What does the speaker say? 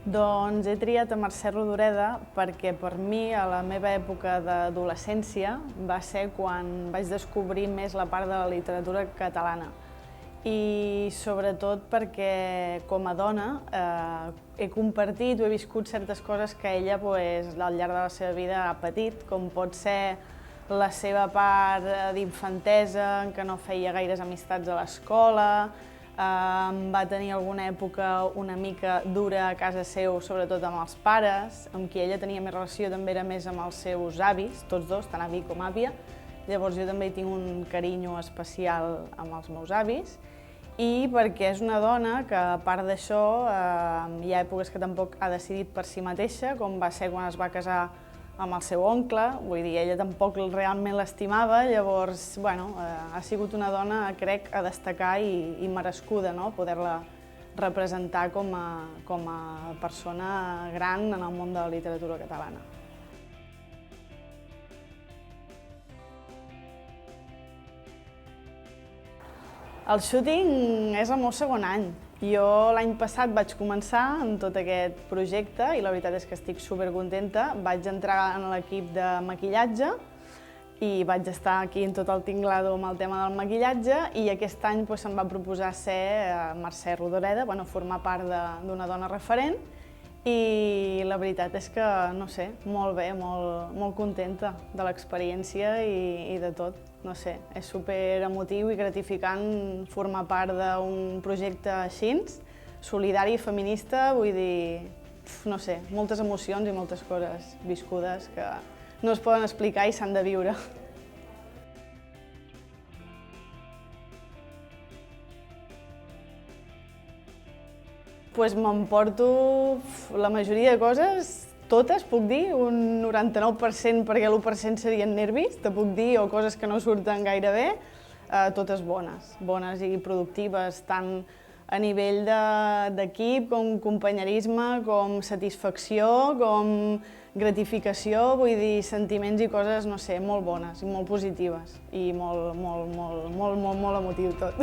Doncs he triat a Mercè Rodoreda perquè per mi, a la meva època d'adolescència, va ser quan vaig descobrir més la part de la literatura catalana. I sobretot perquè, com a dona, he compartit o he viscut certes coses que ella, al llarg de la seva vida, ha patit, com pot ser la seva part d'infantesa, en què no feia gaires amistats a l'escola, va tenir alguna època una mica dura a casa seu, sobretot amb els pares, amb qui ella tenia més relació també era més amb els seus avis, tots dos, tant avi com àvia. Llavors jo també tinc un carinyo especial amb els meus avis i perquè és una dona que, a part d'això, hi ha èpoques que tampoc ha decidit per si mateixa, com va ser quan es va casar amb el seu oncle, vull dir, ella tampoc realment l'estimava, llavors, bueno, ha sigut una dona, crec, a destacar i merescuda, no?, poder-la representar com a persona gran en el món de la literatura catalana. El shooting és el meu segon any. Jo l'any passat vaig començar amb tot aquest projecte i la veritat és que estic supercontenta. Vaig entrar en l'equip de maquillatge i vaig estar aquí en tot el tinglado amb el tema del maquillatge i aquest any se'm va proposar ser Mercè Rodoreda, formar part d'una dona referent i la veritat és que, no sé, molt bé, molt contenta de l'experiència i de tot. No sé, és superemotiu i gratificant formar part d'un projecte així, solidari i feminista, vull dir, no sé, moltes emocions i moltes coses viscudes que no es poden explicar i s'han de viure. M'emporto la majoria de coses, totes, puc dir, un 99% perquè l'1% serien nervis, te puc dir, o coses que no surten gaire bé, totes bones i productives, tant a nivell d'equip, com companyerisme, com satisfacció, com gratificació, vull dir, sentiments i coses, no sé, molt bones i molt positives i molt emotiu tot.